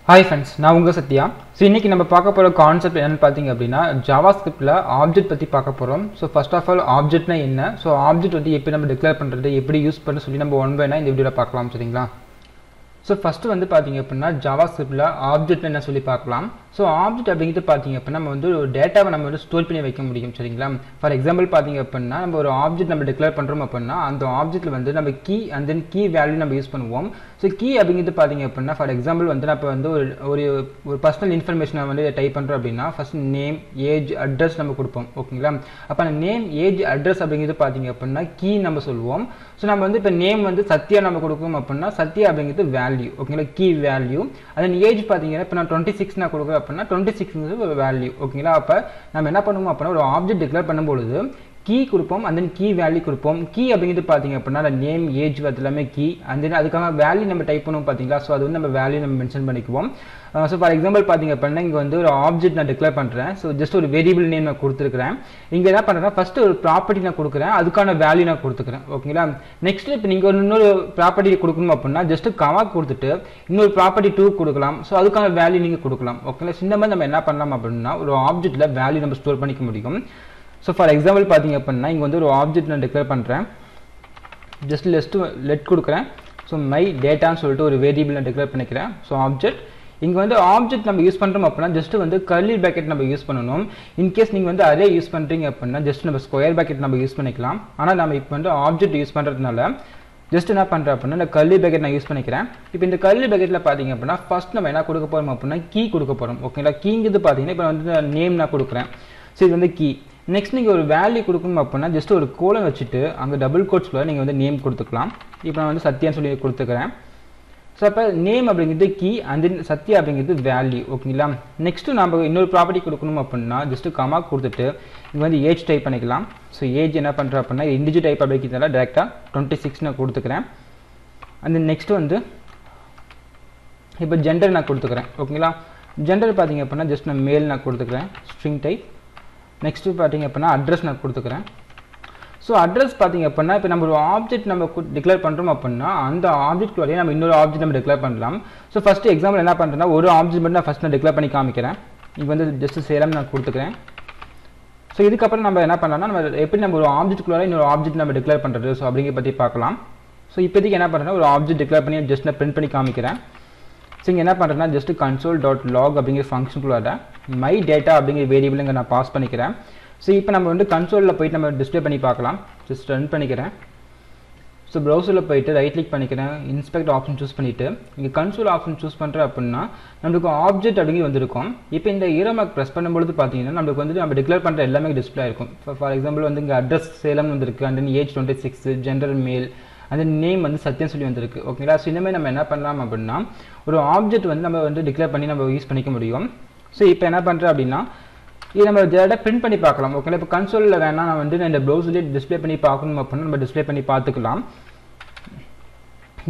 Hi friends, நான் உங்க Sathya. So இன்னைக்கு நம்ம பார்க்க போற கான்செப்ட் என்னன்னு பாத்தீங்க அப்படினா JavaScriptல ஆப்ஜெக்ட் பத்தி பார்க்க போறோம். So first of all ஆப்ஜெக்ட்னா என்ன? So ஆப்ஜெக்ட் வந்து எப்படி நம்ம டிக்ளேர் பண்றது, எப்படி யூஸ் பண்ண சொல்லி நம்ம ஒன் பை ஒன்னா இந்த வீடியோல பார்க்கலாம் சரிங்களா? So first வந்து பாத்தீங்க அப்படினா JavaScriptல ஆப்ஜெக்ட் என்ன சொல்லி பார்க்கலாம். So ஆப்ஜெக்ட் அப்படிங்கிறது பாத்தீங்க அப்படினா நம்ம வந்து ஒரு டேட்டாவை நம்ம வந்து ஸ்டோர் பண்ணி வைக்க முடியும் சரிங்களா? ஃபார் எக்ஸாம்பிள் பாத்தீங்க அப்படினா நம்ம ஒரு ஆப்ஜெக்ட் நம்ம டிக்ளேர் பண்றோம் அப்படினா அந்த ஆப்ஜெக்ட்ல வந்து நம்ம key and then key value நம்ம யூஸ் பண்ணுவோம். So கீ அப்படிங்கிறது பாத்தீங்க அப்படினா ஃபார் எக்ஸாம்பிள் வந்து நான் இப்ப வந்து ஒரு பர்சனல் இன்ஃபர்மேஷனை வந்து டைப் பண்றோம் அப்படினா ஃபர்ஸ்ட் நேம், ஏஜ், அட்ரஸ் நம்ம கொடுப்போம் ஓகேங்களா? அப்ப அந்த நேம், ஏஜ், அட்ரஸ் அப்படிங்கிறது பாத்தீங்க அப்படினா கீ நம்ம சொல்லுவோம். So நம்ம வந்து இப்ப நேம் வந்து சத்யா நம்ம கொடுக்கோம் அப்படினா சத்யா அப்படிங்கிறது வேல்யூ ஓகேங்களா? Key value. and ஏஜ் பாத்தீங்கன்னா இப்ப நான் 26 நான் கொடுக்குறேன் அப்படினா 26ங்கிறது ஒரு வேல்யூ ஓகேங்களா? அப்ப நம்ம என்ன பண்ணுவோம் அப்படினா ஒரு ஆப்ஜெக்ட் டிக்ளேர் பண்ணும்போது கீ கொடுப்போம் and then கீ வேல்யூ கொடுப்போம். கீ அப்படிங்கிறது பாத்தீங்க அப்படினா நேம், ஏஜ் அது எல்லாமே கீ and then அதுக்கான வேல்யூ நம்ம டைப் பண்ணுவோம் பாத்தீங்களா? சோ அது வந்து நம்ம வேல்யூ நம்ம மென்ஷன் பண்ணிக்குவோம். சோ ஃபார் எக்ஸாம்பிள் பாத்தீங்க அப்படினா இங்க வந்து ஒரு ஆப்ஜெக்ட் நான் டிக்ளேர் பண்றேன். சோ ஜஸ்ட் ஒரு வேரியபிள் நேம் நான் கொடுத்திருக்கேன். இங்க என்ன பண்றேன்னா ஃபர்ஸ்ட் ஒரு ப்ராப்பர்ட்டி நான் கொடுக்கிறேன், அதுக்கான வேல்யூ நான் கொடுத்துக்கிறேன் ஓகேங்களா? நெக்ஸ்ட் இப்போ நீங்க இன்னொரு ப்ராப்பர்ட்டி கொடுக்கணும் அப்படினா ஜஸ்ட் கமா கொடுத்துட்டு இன்னொரு ப்ராப்பர்ட்டி 2 கொடுக்கலாம். சோ அதுக்கான வேல்யூ நீங்க கொடுக்கலாம் ஓகேங்களா? இந்த மாதிரி நம்ம என்ன பண்ணலாம் அப்படினா ஒரு ஆப்ஜெக்ட்ல வேல்யூ நம்ம ஸ்டோர் பண்ணிக்க முடியும். So for example பாத்தீங்க அப்படினா இங்க வந்து ஒரு ஆப்ஜெக்ட் நான் டிக்ளேர் பண்றேன். just let கொடுக்கிறேன். so my data ன்னு சொல்லிட்டு ஒரு வேரியபிள் நான் டிக்ளேர் பண்ணிக்கிறேன். so ஆப்ஜெக்ட் இங்க வந்து ஆப்ஜெக்ட் நம்ம யூஸ் பண்றோம் அப்படினா just வந்து கர்லி பிராக்கெட் நம்ம யூஸ் பண்ணனும். இன் கேஸ் நீங்க வந்து அரே யூஸ் பண்றீங்க அப்படினா just நம்ம ஸ்கொயர் பிராக்கெட் நம்ம யூஸ் பண்ணிக்கலாம். ஆனா நாம இப்போ வந்து ஆப்ஜெக்ட் யூஸ் பண்றதுனால just என்ன பண்றேன் அப்படினா இந்த கர்லி பிராக்கெட் நான் யூஸ் பண்ணிக்கிறேன். இப்போ இந்த கர்லி பிராக்கெட்ல பாத்தீங்க அப்படினா ஃபர்ஸ்ட் நம்ம என்ன கொடுக்க போறோம் அப்படினா கீ கொடுக்க போறோம் ஓகேங்களா? கீங்கிறது பாத்தீங்கன்னா இப்போ வந்து நேம் நான் கொடுக்கிறேன். சோ இது வந்து கீ. நெக்ஸ்ட் நீங்க ஒரு வேல்யூ கொடுக்கணும் அப்படினா ஜஸ்ட் ஒரு கோலன் வச்சிட்டு அங்க டபுள் கோட்ஸ்ல நீங்க வந்து நேம் கொடுத்துக்கலாம். இப்போ நான் வந்து சத்யான்னு சொல்லி கொடுத்துக்கிறேன். சோ அப்ப நேம் அப்படிங்கிறது கீ and then சத்யா அப்படிங்கிறது வேல்யூ ஓகேங்களா? நெக்ஸ்ட் நாம இன்னொரு ப்ராப்பர்ட்டி கொடுக்கணும் அப்படினா ஜஸ்ட் கமா கொடுத்துட்டு இங்க வந்து ஏஜ் டைப் பண்ணிக்கலாம். சோ ஏஜ் என்ன பண்றேன் அப்படினா இன்டிஜர் டைப் அப்படிங்கிறதால டைரக்டா 26 நான் கொடுத்துக்கிறேன். and then நெக்ஸ்ட் வந்து இப்போ ஜெண்டர் நான் கொடுத்துக்கிறேன் ஓகேங்களா? ஜெண்டர் பாத்தீங்க அப்படினா ஜஸ்ட் நான் மேல் நான் கொடுத்துக்கிறேன் ஸ்ட்ரிங் டைப். நெக்ஸ்ட் பாத்தீங்க அப்படினா அட்ரஸ் நான் கொடுத்துக்கிறேன். சோ அட்ரஸ் பாத்தீங்க அப்படினா இப்போ நம்ம ஒரு ஆப்ஜெக்ட் நம்ம டிக்ளேர் பண்றோம் அப்படினா அந்த ஆப்ஜெக்ட் வழியா நம்ம இன்னொரு ஆப்ஜெக்ட் நம்ம டிக்ளேர் பண்ணலாம். சோ ஃபர்ஸ்ட் எக்ஸாம்பிள் என்ன பண்றேன்னா ஒரு ஆப்ஜெக்ட் மட்டும் நான் ஃபர்ஸ்ட் நான் டிக்ளேர் பண்ணி காமிக்கிறேன். இங்க வந்து ஜஸ்ட் சேலம் நான் கொடுத்துக்கிறேன். சோ இதுக்கு அப்புறம் நம்ம என்ன பண்ணலாம்னா நம்ம எப்படி நம்ம ஒரு ஆப்ஜெக்ட் வழியா இன்னொரு ஆப்ஜெக்ட் நம்ம டிக்ளேர் பண்றது சோ அப்படிங்க பத்தி பார்க்கலாம். சோ இப்போதைக்கு என்ன பண்றேன்னா ஒரு ஆப்ஜெக்ட் டிக்ளேர் பண்ணி ஜஸ்ட் நான் பிரிண்ட் பண்ணி காமிக்கிறேன். சோ இங்க என்ன பண்றேன்னா ஜஸ்ட் console.log அப்படிங்கிற ஃபங்க்ஷனுக்குள்ள my data அப்படிங்கிற வேரியபிள் இங்க நான் பாஸ் பண்ணிக்கிறேன். சோ இப்போ நம்ம வந்து கன்சோல்ல போய் நம்ம டிஸ்ப்ளே பண்ணி பார்க்கலாம். ஜஸ்ட் ரன் பண்ணிக்கிறேன். சோ browserல போய்ட்டு ரைட் கிளிக் பண்ணிக்கிறேன். இன்ஸ்பெக்ட் ஆப்ஷன் சூஸ் பண்ணிட்டு இங்க கன்சோல் ஆப்ஷன் சூஸ் பண்ற அப்படினா நமக்கு ஆப்ஜெக்ட் அப்படிங்க வந்திருக்கும். இப்போ இந்த ஏரோ மார்க் பிரஸ் பண்ணும்போது பாத்தீங்கன்னா நமக்கு வந்து நம்ம டிக்ளேர் பண்ற எல்லாமே டிஸ்ப்ளே ஆயிருக்கும். ஃபார் எக்ஸாம்பிள் வந்து இங்க அட்ரஸ் சேலம் வந்திருக்கு and then ஏஜ் 26, ஜெண்டர் மேல் and then நேம் வந்து சத்யன் சொல்லி வந்திருக்கு ஓகேங்களா? சோ இந்த மாதிரி நம்ம என்ன பண்ணலாம் அப்படினா ஒரு ஆப்ஜெக்ட் வந்து நம்ம வந்து டிக்ளேர் பண்ணி நம்ம யூஸ் பண்ணிக்க முடியும். சோ இப்போ என்ன பண்றேன் அப்படினா இத நம்ம டேட்டா பிரிண்ட் பண்ணி பார்க்கலாம் ஓகேங்களா? இப்போ கன்சோல்ல வேணா நான் வந்து இந்த browserல டிஸ்ப்ளே பண்ணி பார்க்கணும் அப்படினா நம்ம டிஸ்ப்ளே பண்ணி பார்த்துக்கலாம்.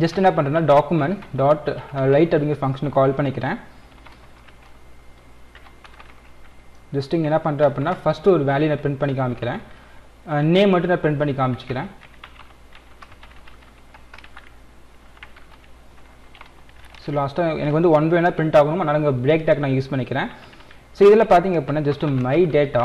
ஜஸ்ட் என்ன பண்றேன்னா document.write அப்படிங்கிற ஃபங்க்ஷனை கால் பண்ணிக்கிறேன். ஜஸ்ட் இங்க என்ன பண்றேன் அப்படினா ஃபர்ஸ்ட் ஒரு வேல்யூ நான் பிரிண்ட் பண்ணி காமிக்கிறேன். நேம் மட்டும் நான் பிரிண்ட் பண்ணி காமிச்சிக்கிறேன். சோ லாஸ்டா எனக்கு வந்து ஒன் பை ஒன்னா பிரிண்ட் ஆகணும். அதனால இங்க பிரேக் டாக் நான் யூஸ் பண்ணிக்கிறேன். சோ இதெல்ல பாத்தீங்க அப்படினா just my data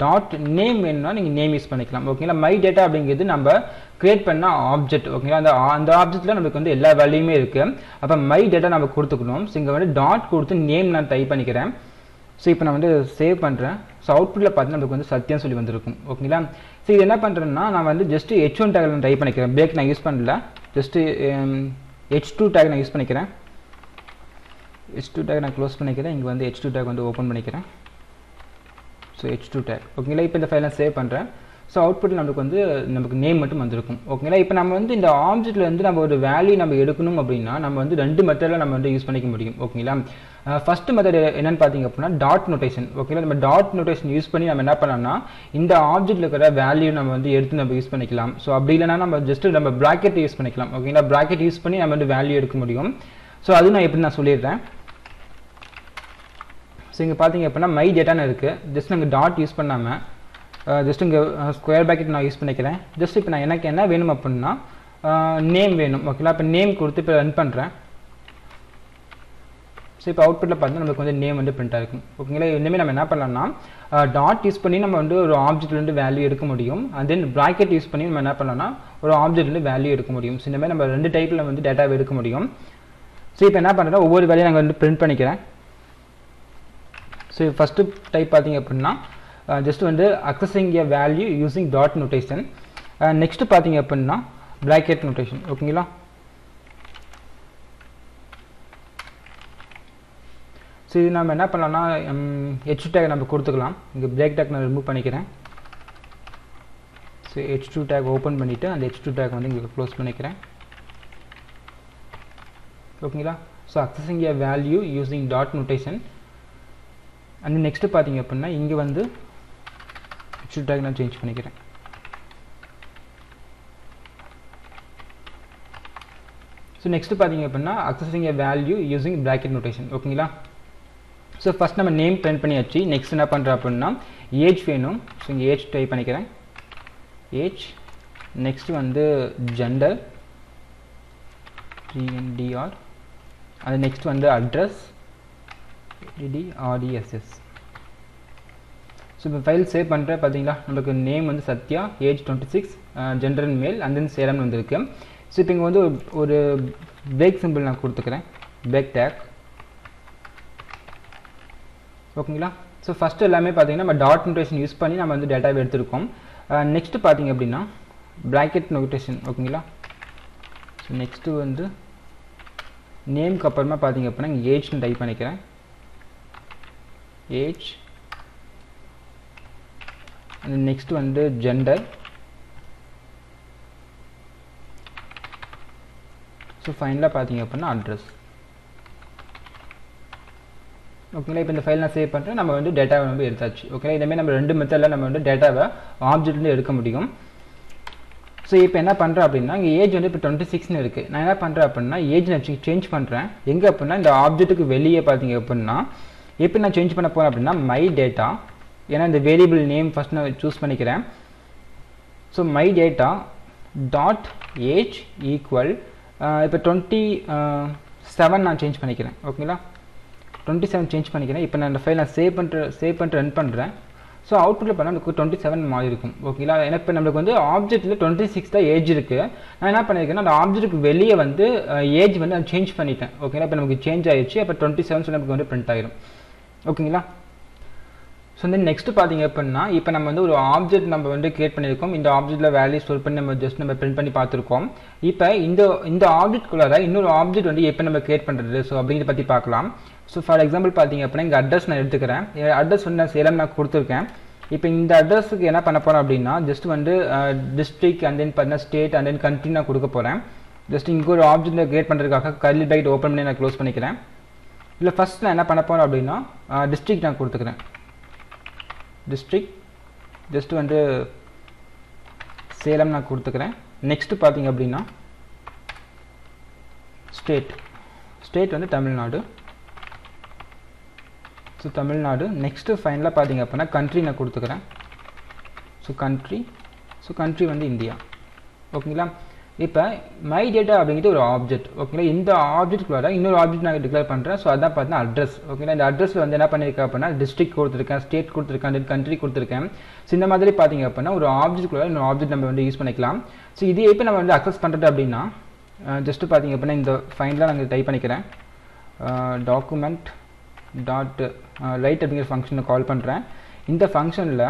dot name வேணும்னா நீங்க நேம் யூஸ் பண்ணிக்கலாம் ஓகேங்களா? my data அப்படிங்கிறது நம்ம கிரியேட் பண்ண ஆப்ஜெக்ட் ஓகேங்களா? அந்த ஆப்ஜெக்ட்ல நமக்கு வந்து எல்லா வேல்யூமே இருக்கு. அப்ப my data நம்ம கொடுத்துக்கணும். சோ இங்க வந்து டாட் கொடுத்து நேம் நான் டைப் பண்ணிக்கிறேன். சோ இப்போ நான் வந்து சேவ் பண்றேன். சோ அவுட்புட்ல பார்த்தா நமக்கு வந்து சத்யன் சொல்லி வந்திருக்கும் ஓகேங்களா? சோ இது என்ன பண்றேன்னா நான் வந்து ஜஸ்ட் h1 டாக் நான் டைப் பண்ணிக்கிறேன். பிரேக் நான் யூஸ் பண்ணல. ஜஸ்ட் h2 டாக் நான் யூஸ் பண்ணிக்கிறேன். h2 டாக் நான் க்ளோஸ் பண்ணிக்கிறேன். இங்க வந்து h2 டாக் வந்து ஓபன் பண்ணிக்கிறேன். சோ h2 டாக் ஓகேங்களா? இப்போ இந்த ஃபைலை நான் சேவ் பண்றேன். சோ அவுட்புட்ல நமக்கு நேம் மட்டும் வந்திருக்கும் ஓகேங்களா? இப்போ நம்ம வந்து இந்த ஆப்ஜெக்ட்ல இருந்து நம்ம ஒரு வேல்யூ நம்ம எடுக்கணும் அப்படினா நம்ம வந்து ரெண்டு மெத்தட்ல நம்ம வந்து யூஸ் பண்ணிக்க முடியும் ஓகேங்களா? ஃபர்ஸ்ட் மெத்தட் என்னன்னு பாத்தீங்க அப்படினா டாட் நோட்டேஷன் ஓகேங்களா? நம்ம டாட் நோட்டேஷன் யூஸ் பண்ணி நம்ம என்ன பண்ணலாம்னா இந்த ஆப்ஜெக்ட்ல இருக்கிற வேல்யூ நம்ம வந்து எடுத்து நம்ம யூஸ் பண்ணிக்கலாம். சோ அப்படி இல்லனா நம்ம ஜஸ்ட் நம்ம பிராக்கெட் யூஸ் பண்ணிக்கலாம் ஓகேங்களா? பிராக்கெட் யூஸ் பண்ணி நம்ம வந்து வேல்யூ எடுக்க முடியும். சோ அது நான் எப்படி நான் சொல்லிடுறேன். சோ இங்க பாத்தீங்க அப்படினா my data ன்னு இருக்கு. ஜஸ்ட் நாங்க டாட் யூஸ் பண்ணாம ஜஸ்ட் இங்க ஸ்கொயர் பிராக்கெட் நான் யூஸ் பண்ணிக்கிறேன். ஜஸ்ட் இப்போ நான் எனக்கு என்ன வேணும் அப்படினா நேம் வேணும் ஓகேங்களா? இப்போ நேம் கொடுத்து இப்போ ரன் பண்றேன். ஸோ இப்போ அவுட்புட்டில் பார்த்தீங்கன்னா நமக்கு வந்து நேம் வந்து பிரிண்ட் ஆகிருக்கும். ஓகேங்களா, இனிமேல் நம்ம என்ன பண்ணலாம்னா டாட் யூஸ் பண்ணி நம்ம வந்து ஒரு ஆப்ஜெக்ட்லேருந்து வேல்யூ எடுக்க முடியும். அண்ட் தென் ப்ராக்கெட் யூஸ் பண்ணி நம்ம என்ன பண்ணலாம்னா ஒரு ஆப்ஜெக்ட்லேருந்து வேல்யூ எடுக்க முடியும். ஸோ இந்த மாதிரி நம்ம 2 டைப்பில் வந்து டேட்டாவை எடுக்க முடியும். ஸோ இப்போ என்ன பண்ணுறோம், ஒவ்வொரு வேலையும் நாங்கள் வந்து பிரிண்ட் பண்ணிக்கிறேன். ஸோ ஃபஸ்ட்டு டைப் பார்த்தீங்க அப்படின்னா ஜஸ்ட் வந்து அக்சஸிங் எ value using dot notation. Next பார்த்தீங்க அப்படின்னா ப்ராக்கெட் நோட்டேஷன். ஓகேங்களா, ஸோ இது நம்ம என்ன பண்ணலாம்னா h2 டேக் நம்ம கொடுத்துக்கலாம். இங்கே பிரேக் டேக் நான் ரிமூவ் பண்ணிக்கிறேன். ஸோ h2 டேக் ஓப்பன் பண்ணிவிட்டு அந்த h2 டேக் வந்து இங்கே க்ளோஸ் பண்ணிக்கிறேன். ஓகேங்களா, so accessing a value using dot notation. And next பார்த்தீங்க அப்படின்னா இங்கே வந்து h2 டேக் நான் சேஞ்ச் பண்ணிக்கிறேன். ஸோ நெக்ஸ்ட்டு பார்த்தீங்க அப்படின்னா அக்சஸிங் எ வேல்யூ யூஸிங் ப்ராக்கெட் நோட்டேஷன். ஓகேங்களா, ஸோ ஃபஸ்ட் நம்ம நேம் பிரிண்ட் பண்ணியாச்சு. நெக்ஸ்ட் என்ன பண்ணுறோம் அப்படின்னா ஏஜ் வேணும். ஸோ இங்கே ஏஜ் டைப் பண்ணிக்கிறேன், ஏஜ். நெக்ஸ்ட் வந்து ஜெண்டர், GNDR. அது நெக்ஸ்ட் வந்து அட்ரஸ், ADRESS. ஸோ இப்போ ஃபைல் சேவ் பண்ணுறேன். பார்த்தீங்களா, நமக்கு நேம் வந்து சத்யா, ஏஜ் 26, ஜெண்டர் அண்ட் மேல், அண்ட் தென் சேலம் வந்துருக்கு. ஸோ இப்போ இங்கே வந்து ஒரு பிரேக் சிம்பிள் நான் கொடுத்துக்கிறேன், பிரேக் டேக். ஓகேங்களா, ஸோ ஃபஸ்ட்டு எல்லாமே பார்த்தீங்கன்னா நம்ம டாட் நோட்டேஷன் யூஸ் பண்ணி நம்ம வந்து டேட்டாவை எடுத்திருக்கோம். நெக்ஸ்ட்டு பார்த்தீங்க அப்படின்னா ப்ராக்கெட் நோட்டேஷன். ஓகேங்களா, ஸோ நெக்ஸ்ட்டு வந்து நேம்க்கு அப்புறமா பார்த்தீங்க அப்படின்னா இங்கே ஏஜ்னு டைப் பண்ணிக்கிறேன், ஏஜ். அண்ட் நெக்ஸ்ட் வந்து ஜெண்டர். ஸோ ஃபைனலாக பார்த்தீங்க அப்படின்னா அட்ரஸ். ஓகேங்களா, இப்போ இந்த ஃபைல் நான் சேவ் பண்ணுறேன். நம்ம வந்து டேட்டாவை வந்து எடுத்தாச்சு. ஓகேங்களா, இதேமாதிரி நம்ம 2 மெத்தடில் நம்ம வந்து டேட்டாவை ஆப்ஜெக்ட்லேருந்து எடுக்க முடியும். ஸோ இப்போ என்ன பண்ணுறேன் அப்படின்னா இங்கே ஏஜ் வந்து இப்போ 26ன்னு இருக்குது. நான் என்ன பண்ணுறேன் அப்படின்னா ஏஜ் நான் சேஞ்ச் பண்ணுறேன். எங்கே அப்படின்னா இந்த ஆப்ஜெக்ட்டுக்கு வெளியே பார்த்தீங்க அப்படின்னா எப்படி நான் சேஞ்ச் பண்ண போகிறேன் அப்படின்னா மை டேட்டா. ஏன்னா இந்த வேரியபிள் நேம் ஃபஸ்ட் நான் சூஸ் பண்ணிக்கிறேன். So my data dot age equal இப்போ 27 நான் சேஞ்ச் பண்ணிக்கிறேன். ஓகேங்களா, 27 சேஞ்ச் பண்ணிக்கிறேன். இப்போ நான் இந்த ஃபைல் நான் சேவ் பண்ணிட்டு ரன் பண்ணுறேன். ஸோ அவுட்புட்டில் பண்ணால் நமக்கு 27 மாதிரி இருக்கும். ஓகேங்களா, ஏன்னா இப்போ நம்மளுக்கு வந்து ஆப்ஜெக்ட்டில் 26 தான் ஏஜ் இருக்குது. நான் என்ன பண்ணியிருக்கேன்னா அந்த ஆப்ஜெக்ட்டுக்கு வெளியே வந்து ஏஜ் வந்து நான் சேஞ்ச் பண்ணிட்டேன். ஓகேங்களா, இப்போ நமக்கு சேஞ்ச் ஆகிடுச்சு. அப்போ 27 சொல்லி நமக்கு வந்து பிரிண்ட் ஆகிடும். ஓகேங்களா, ஸோ வந்து நெக்ஸ்ட்டு பார்த்தீங்க அப்படின்னா இப்போ நம்ம வந்து ஒரு ஆப்ஜெக்ட் நம்ம வந்து கிரியேட் பண்ணியிருக்கோம். இந்த ஆப்ஜெக்ட்டில் வேல்யூ ஸ்டோர் பண்ணி நம்ம ஜஸ்ட் நம்ம பிரிண்ட் பண்ணி பார்த்துருக்கோம். இப்போ இந்த ஆப்ஜெக்ட்குள்ளார இன்னொரு ஆப்ஜெக்ட் வந்து எப்போ நம்ம கிரியேட் பண்ணுறது ஸோ அப்படிங்கிறத பற்றி பார்க்கலாம். ஸோ ஃபார் எக்ஸாம்பிள் பார்த்தீங்க அப்படின்னா இங்கே அட்ரஸ் நான் எடுத்துக்கிறேன். அட்ரஸ் வந்து நான் சேலம் நான் கொடுத்துருக்கேன். இப்போ இந்த அட்ரஸுக்கு என்ன பண்ண போகிறேன் அப்படின்னா ஜஸ்ட் வந்து டிஸ்ட்ரிக்ட் அண்ட் தென் பார்த்தீங்கன்னா ஸ்டேட் அண்ட் தென் கண்ட்ரி நான் கொடுக்க போகிறேன். ஜஸ்ட் இங்கே ஒரு ஆப்ஜெக்ட் கிரியேட் பண்ணுறதுக்காக கர்லி பிராக்கெட் ஓப்பன் பண்ணி நான் க்ளோஸ் பண்ணிக்கிறேன். இல்லை ஃபஸ்ட் நான் என்ன பண்ண போகிறேன் அப்படின்னா டிஸ்ட்ரிக்ட் நான் கொடுத்துக்கிறேன், டிஸ்ட்ரிக்ட். ஜஸ்ட் வந்து சேலம் நான் கொடுத்துக்கிறேன். நெக்ஸ்ட்டு பார்த்தீங்க அப்படின்னா ஸ்டேட் வந்து தமிழ்நாடு. ஸோ தமிழ்நாடு. நெக்ஸ்ட்டு ஃபைனலாக பார்த்தீங்க அப்படின்னா கண்ட்ரி நான் கொடுத்துக்கிறேன். ஸோ கண்ட்ரி வந்து இந்தியா. ஓகேங்களா, இப்போ மை டேட்டா அப்படிங்கிறது ஒரு ஆப்ஜெக்ட். ஓகேங்களா, இந்த ஆப்ஜெக்ட்குள்ளார இன்னொரு ஆப்ஜெக்ட் நான் டிக்ளேர் பண்ணுறேன். ஸோ அதான் பார்த்தீங்கன்னா அட்ரஸ். ஓகேங்களா, இந்த அட்ரஸில் வந்து என்ன பண்ணியிருக்கேன் அப்படின்னா டிஸ்ட்ரிக்ட் கொடுத்துருக்கேன், ஸ்டேட் கொடுத்துருக்கேன், தென் கண்ட்ரி கொடுத்துருக்கேன். ஸோ இந்த மாதிரி பார்த்தீங்க அப்படின்னா ஒரு ஆப்ஜெக்ட்குள்ளார இன்னொரு ஆப்ஜெக்ட் நம்ம வந்து யூஸ் பண்ணிக்கலாம். ஸோ இது எப்போ நம்ம வந்து அக்சஸ் பண்ணுறது அப்படின்னா ஜஸ்ட்டு பார்த்தீங்க அப்படின்னா இந்த ஃபைனலாக நாங்கள் டைப் பண்ணிக்கிறேன், டாக்குமெண்ட் டாட் ரைட் அப்படிங்கிற ஃபங்க்ஷனை கால் பண்ணுறேன். இந்த ஃபங்க்ஷனில்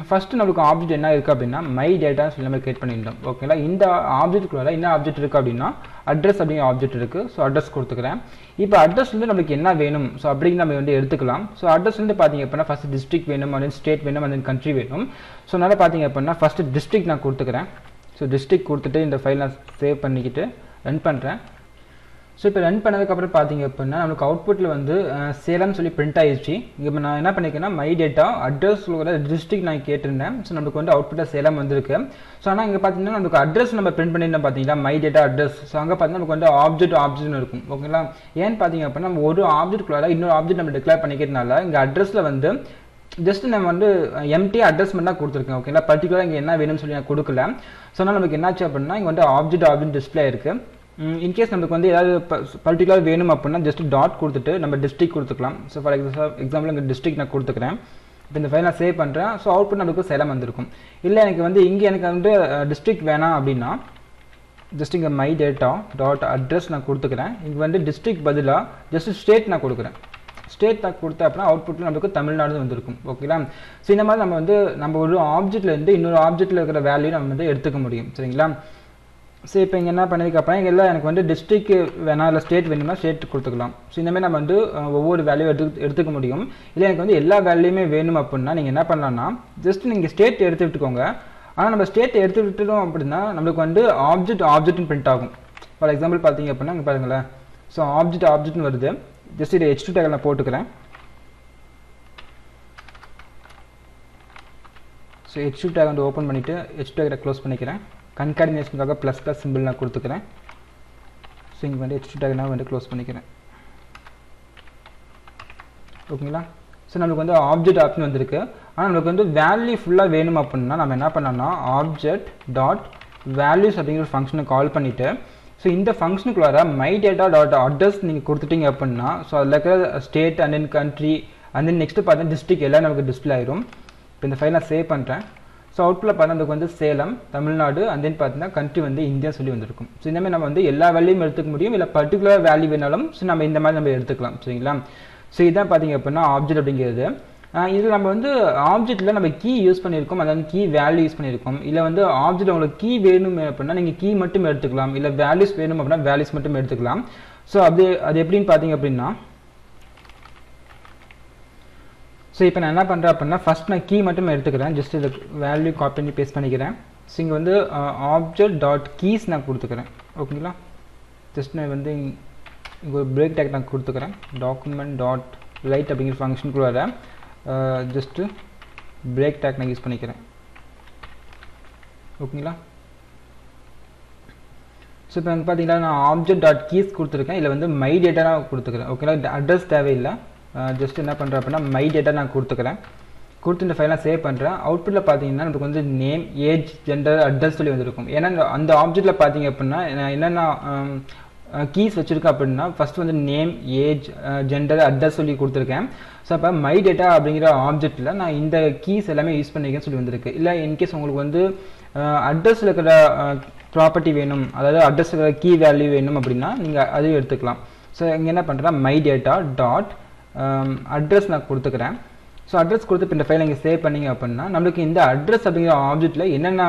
ஃபஸ்ட்டு நம்மளுக்கு ஆப்ஜெக்ட் என்ன இருக்குது அப்படின்னா மை டேட்டா சொல்லி நம்ம கிரியேட் பண்ணியிருந்தோம். ஓகேங்களா, இந்த ஆப்ஜெக்ட்குள்ள என்ன ஆப்ஜெக்ட் இருக்குது அப்படின்னா அட்ரஸ் அப்படிங்கிற ஆப்ஜெக்ட் இருக்குது. ஸோ அட்ரஸ் கொடுத்துக்கிறேன். இப்போ அட்ரஸ் வந்து நம்மளுக்கு என்ன வேணும் ஸோ அப்படிங்கிற நம்ம வந்து எடுத்துக்கலாம். ஸோ அட்ரஸ் வந்து பார்த்தீங்க அப்படின்னா ஃபஸ்ட்டு டிஸ்ட்ரிக்ட் வேணும், அண்ட் ஸ்டேட் வேணும், அண்ட் கண்ட்ரி வேணும். ஸோ அதனால் பார்த்தீங்க அப்படின்னா ஃபஸ்ட்டு டிஸ்ட்ரிக்ட் நான் கொடுத்துக்கிறேன். ஸோ டிஸ்ட்ரிக்ட் கொடுத்துட்டு இந்த ஃபைல் நான் சேவ் பண்ணிக்கிட்டு ரன் பண்ணுறேன். ஸோ இப்போ ரன் பண்ணதுக்கப்புறம் பார்த்தீங்க அப்படின்னா நமக்கு அவுட்புட்டில் வந்து சேலம் சொல்லி பிரிண்ட் ஆயிடுச்சு. இப்போ நான் என்ன பண்ணியிருக்கேன்னா மை டேட்டா அட்ரஸ் டிஸ்ட்ரிக்ட் நான் கேட்டிருந்தேன். ஸோ நமக்கு வந்து அவுட்புட்டாக சேலம் வந்திருக்கு. ஸோ ஆனால் இங்கே பார்த்தீங்கன்னா நமக்கு அட்ரஸ் நம்ம பிரிண்ட் பண்ணியிருந்தோம் பார்த்தீங்களா, மை டேட்டா அட்ரஸ். ஸோ அங்கே பார்த்தீங்கன்னா நமக்கு வந்து ஆப்ஜெக்ட்னு இருக்கும். ஓகேங்களா, ஏன்னு பார்த்தீங்க அப்படின்னா நம்ம ஒரு ஆப்ஜெக்ட்குள்ளார இன்னொரு ஆப்ஜெக்ட் நம்ம டிக்ளேர் பண்ணிக்கிறதுனால இங்கே அட்ரஸில் வந்து ஜஸ்ட் நம்ம வந்து எம்டி அட்ரஸ் மட்டும் தான் கொடுத்துருக்கேன். ஓகேங்களா, பர்டிகுலராக இங்கே என்ன வேணும்னு சொல்லி நான் கொடுக்கல. ஸோ அதனால் நமக்கு என்னாச்சு அப்படின்னா இங்கே வந்து ஆப்ஜெக்ட் டிஸ்பிளே இருக்குது. இன்கேஸ் நமக்கு வந்து ஏதாவது பர்டிகுலர் வேணும் அப்படின்னா ஜஸ்ட் டாட் கொடுத்துட்டு நம்ம டிஸ்ட்ரிக்ட் கொடுத்துக்கலாம். ஸோ ஃபார் எக்ஸாம்பிள் இங்கே டிஸ்ட்ரிக்ட் நான் கொடுத்துக்கிறேன். இப்போ இந்த ஃபைல் நான் சேவ் பண்ணுறேன். ஸோ அவுட்புட் நமக்கு சேலம் வந்திருக்கும். இல்லை எனக்கு வந்து இங்கே எனக்கு வந்து டிஸ்ட்ரிக்ட் வேணாம் அப்படின்னா ஜஸ்ட் இங்கே மை டேட்டா டாட் அட்ரஸ் நான் கொடுத்துக்கிறேன். இங்கே வந்து டிஸ்ட்ரிக்ட் பதிலாக ஜஸ்ட் ஸ்டேட் நான் கொடுக்குறேன். ஸ்டேட் நான் கொடுத்தேன் அப்படின்னா அவுட்புட்டில் நமக்கு தமிழ்நாடு வந்திருக்கும். ஓகேங்களா? ஸோ இந்த மாதிரி நம்ம ஒரு ஆப்ஜெக்ட்லேருந்து இன்னொரு ஆப்ஜெக்ட்டில் இருக்கிற வேல்யூ நம்ம வந்து எடுத்துக்க முடியும். சரிங்களா? ஸோ இப்போ இங்கே என்ன பண்ணதுக்கு அப்புறம் இங்கே எல்லாம் எனக்கு வந்து டிஸ்ட்ரிக்ட் வேணாம் இல்லை ஸ்டேட் வேணும்னா ஸ்டேட் கொடுத்துக்கலாம். ஸோ இந்தமாதிரி நம்ம வந்து ஒவ்வொரு வேல்யூ எடுத்துக்க முடியும். இல்லை எனக்கு வந்து எல்லா வேல்யூமே வேணும் அப்படின்னா நீங்கள் என்ன பண்ணலாம்னா ஜஸ்ட் நீங்கள் ஸ்டேட் எடுத்து விட்டுக்கோங்க. ஆனால் நம்ம ஸ்டேட் எடுத்து விட்டுட்டோம் அப்படின்னா நம்மளுக்கு வந்து ஆப்ஜெக்ட்னு பிரிண்ட் ஆகும். ஃபார் எக்ஸாம்பிள் பார்த்தீங்க அப்படின்னா இங்கே பாருங்களேன். ஸோ ஆப்ஜெக்ட்னு வருது. ஜஸ்ட் இதை H2 டேக் நான் போட்டுக்கிறேன். ஸோ H2 டேக் வந்து ஓப்பன் பண்ணிவிட்டு H2 டேக்கை க்ளோஸ் பண்ணிக்கிறேன். கன்கார்டினேஷனுக்காக ப்ளஸ் சிம்பிள் நான் கொடுத்துக்கிறேன். ஸோ இங்கே வந்து H2 டேக் நான் வந்து க்ளோஸ் பண்ணிக்கிறேன். ஓகேங்களா? ஸோ நம்மளுக்கு வந்து ஆப்ஜெக்ட் ஆப்ஷன் வந்திருக்கு. ஆனால் நம்மளுக்கு வந்து வேல்யூ ஃபுல்லாக வேணும் அப்படின்னா நம்ம என்ன பண்ணோம்னா ஆப்ஜெக்ட் டாட் வேல்யூஸ் அப்படிங்கிற ஒரு ஃபங்க்ஷனை கால் பண்ணிவிட்டு ஸோ இந்த ஃபங்க்ஷனுக்குள்ளார மை டேட்டா டாட் அட்ரஸ் நீங்கள் கொடுத்துட்டீங்க அப்படின்னா ஸோ அதில் இருக்கிற state and then country and then next பார்த்தீங்கன்னா டிஸ்ட்ரிக்ட் எல்லாம் நமக்கு டிஸ்பிளே ஆயிரும். இப்போ இந்த ஃபைல் நான் சேவ் பண்ணுறேன். ஸோ அவுட்டில் பார்த்தா நமக்கு வந்து சேலம் தமிழ்நாடு அண்ட் தென் பார்த்தீங்கன்னா கண்ட்ரி வந்து இந்தியா சொல்லி வந்திருக்கும். ஸோ இந்தமாதிரி நம்ம வந்து எல்லா வேல்யூயும் எடுத்துக்க முடியும். இல்லை பர்டிகுலர் வேல்யூ வேணாலும் ஸோ நம்ம இந்த மாதிரி நம்ம எடுத்துக்கலாம். சரிங்களா? ஸோ இதுதான் பார்த்தீங்க அப்படின்னா ஆப்ஜெக்ட் அப்படிங்கிறது. இதில் நம்ம வந்து ஆப்ஜெக்ட்டில் நம்ம கீ யூஸ் பண்ணியிருக்கோம். அதாவது கீ வேல்யூ யூஸ் பண்ணியிருக்கோம். இல்லை வந்து ஆப்ஜெக்ட் உங்களுக்கு கீ வேணும் அப்படின்னா நீங்கள் கீ மட்டும் எடுத்துக்கலாம். இல்லை வேல்யூஸ் வேணும் அப்படின்னா வேல்யூஸ் மட்டும் எடுத்துக்கலாம். ஸோ அது எப்படின்னு பார்த்தீங்க அப்படின்னா ஸோ இப்போ நான் என்ன பண்ணுறேன் அப்படின்னா ஃபஸ்ட் நான் கீ மட்டும் எடுத்துக்கிறேன். ஜஸ்ட் இதை வேல்யூ காப்பி பண்ணி பேஸ்ட் பண்ணிக்கிறேன். ஸோ இங்கே வந்து ஆப்ஜெக்ட் டாட் கீஸ் நான் கொடுத்துக்கிறேன். ஓகேங்களா? ஜஸ்ட் நான் வந்து இங்கே ஒரு பிரேக் டேக் நான் கொடுத்துக்கிறேன். டாக்குமெண்ட் டாட் ரைட் அப்படிங்கிற ஃபங்க்ஷனுக்குள்ள ஜஸ்ட்டு பிரேக் டேக் நான் யூஸ் பண்ணிக்கிறேன். ஓகேங்களா? ஸோ இப்போ வந்து பார்த்தீங்கன்னா நான் ஆப்ஜெக்ட் டாட் கீஸ் கொடுத்துருக்கேன். இல்லை வந்து மை டேட்டா நான் கொடுத்துக்கிறேன். ஓகேங்களா? அட்ரஸ் தேவையில்லை. ஜஸ்ட் என்ன பண்ணுறேன் அப்படின்னா மை டேட்டா நான் கொடுத்துக்கிறேன். கொடுத்து இந்த ஃபைலை சேவ் பண்ணுறேன். அவுட்புட்டில் பார்த்தீங்கன்னா நமக்கு வந்து நேம் ஏஜ் ஜெண்டர் அட்ரஸ் சொல்லி வந்திருக்கும். ஏன்னா அந்த ஆப்ஜெக்ட்டில் பார்த்தீங்க அப்படின்னா என்னென்ன கீஸ் வச்சுருக்கேன் அப்படின்னா ஃபஸ்ட் வந்து நேம் ஏஜ் ஜெண்டர் அட்ரஸ் சொல்லி கொடுத்துருக்கேன். ஸோ அப்போ மை டேட்டா அப்படிங்கிற ஆப்ஜெக்ட்டில் நான் இந்த கீஸ் எல்லாமே யூஸ் பண்ணியிருக்கேன்னு சொல்லி வந்திருக்கு. இல்லை இன்கேஸ் உங்களுக்கு வந்து அட்ரஸில் இருக்கிற ப்ராப்பர்ட்டி வேணும், அதாவது அட்ரஸில் இருக்கிற கீ வேல்யூ வேணும் அப்படின்னா நீங்கள் அதையும் எடுத்துக்கலாம். ஸோ இங்கே என்ன பண்ணுறேன் மை டேட்டா டாட் அட்ரஸ் நான் கொடுத்துக்கிறேன். ஸோ அட்ரஸ் கொடுத்து இந்த ஃபைலை இங்கே சேவ் பண்ணிங்க அப்படின்னா நம்மளுக்கு இந்த அட்ரஸ் அப்படிங்கிற ஆப்ஜெக்ட்டில் என்னென்ன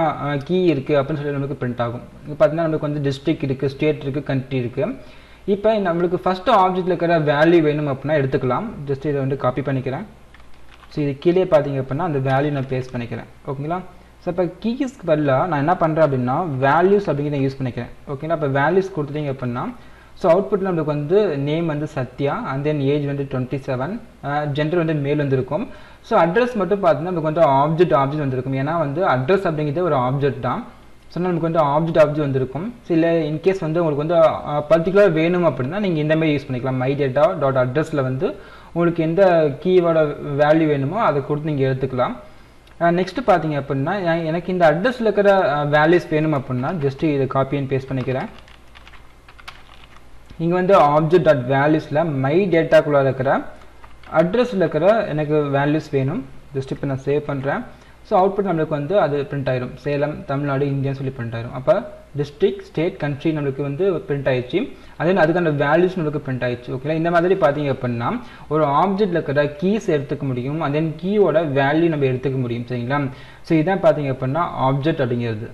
கீ இருக்குது அப்படின்னு சொல்லி நம்மளுக்கு பிரிண்ட் ஆகும். இங்கே பார்த்தீங்கன்னா நம்மளுக்கு வந்து டிஸ்ட்ரிக்ட் இருக்குது, ஸ்டேட் இருக்குது, கண்ட்ரி இருக்குது. இப்போ நம்மளுக்கு ஃபஸ்ட்டு ஆப்ஜெக்ட்டில் இருக்கிற வேல்யூ வேணும் அப்படின்னா எடுத்துக்கலாம். ஜஸ்ட் இதை வந்து காப்பி பண்ணிக்கிறேன். ஸோ இது கீழே பார்த்தீங்க அப்படின்னா அந்த வேல்யூ நான் பேஸ்ட் பண்ணிக்கிறேன். ஓகேங்களா? ஸோ இப்போ கீஸ்க்கு பதிலாக நான் என்ன பண்ணுறேன் அப்படின்னா வேல்யூஸ் அப்படிங்கிறத யூஸ் பண்ணிக்கிறேன். ஓகேங்களா? இப்போ வேல்யூஸ் கொடுத்துட்டீங்க அப்படின்னா ஸோ அவுட்புட்டில் நம்மளுக்கு வந்து நேம் வந்து சத்யா அண்ட் தென் ஏஜ் வந்து 27 ஜெண்டர் வந்து மேல் வந்துருக்கும். ஸோ அட்ரஸ் மட்டும் பார்த்தீங்கன்னா நமக்கு வந்து ஆப்ஜெக்ட் வந்திருக்கும். ஏன்னா வந்து அட்ரஸ் அப்படிங்கிறது ஒரு ஆப்ஜெக்ட் தான். ஸோ நமக்கு வந்து ஆப்ஜெக்ட் வந்திருக்கும். ஸோ இல்லை இன்கேஸ் வந்து உங்களுக்கு வந்து பர்டிகுலர் வேணும் அப்படின்னா நீங்கள் இந்த மாதிரி யூஸ் பண்ணிக்கலாம். மை டேட்டா டாட் அட்ரஸில் வந்து உங்களுக்கு எந்த கீவோட வேல்யூ வேணுமோ அதை கொடுத்து நீங்கள் எடுத்துக்கலாம். நெக்ஸ்ட்டு பார்த்தீங்க அப்படின்னா எனக்கு இந்த அட்ரஸில் இருக்கிற வேல்யூஸ் வேணும் அப்படின்னா ஜஸ்ட்டு இதை காப்பி அண்ட் பேஸ்ட் பண்ணிக்கிறேன். இங்கே வந்து ஆப்ஜெக்ட் டாட் வேல்யூஸில் மை டேட்டாக்குள்ளே இருக்கிற அட்ரஸில் இருக்கிற எனக்கு வேல்யூஸ் வேணும். ஜஸ்ட் இப்போ நான் சேவ் பண்ணுறேன். ஸோ அவுட்புட் நம்மளுக்கு வந்து அது பிரிண்ட் ஆயிரும். சேலம் தமிழ்நாடு இந்தியான்னு சொல்லி பிரிண்ட் ஆயிரும். அப்போ டிஸ்ட்ரிக்ட் ஸ்டேட் கண்ட்ரி நம்மளுக்கு வந்து பிரிண்ட் ஆயிடுச்சு. அதே அதுக்கான வேல்யூஸ் நம்மளுக்கு பிரிண்ட் ஆயிடுச்சு. ஓகேங்களா? இந்த மாதிரி பார்த்தீங்க அப்படின்னா ஒரு ஆப்ஜெக்ட்டில் இருக்கிற கீஸ் எடுத்துக்க முடியும். அண்ட் தென் கீயோட வேல்யூ நம்ம எடுத்துக்க முடியும். சரிங்களா? ஸோ இதான் பார்த்தீங்க அப்படின்னா ஆப்ஜெக்ட் அப்படிங்கிறது.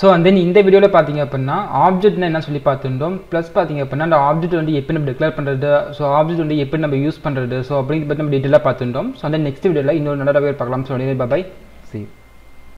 ஸோ அண்ட் தென் இந்த வீடியோவில் பார்த்தீங்க அப்படின்னா ஆப்ஜெக்ட்னா என்ன சொல்லி பார்த்துட்டோம். ப்ளஸ் பார்த்தீங்க அப்படின்னா அந்த ஆப்ஜெக்ட் வந்து எப்படி நம்ம டிக்ளேர் பண்ணுறது, ஸோ ஆப்ஜெக்ட் வந்து எப்படி நம்ம யூஸ் பண்ணுறது, ஸோ அப்படிங்கிறத பற்றி நம்ம டீட்டெயிலாக பார்த்துட்டோம். ஸோ அந்த நெக்ஸ்ட் வீடியோவில் இன்னொரு நல்ல பார்க்கலாம். So bye C.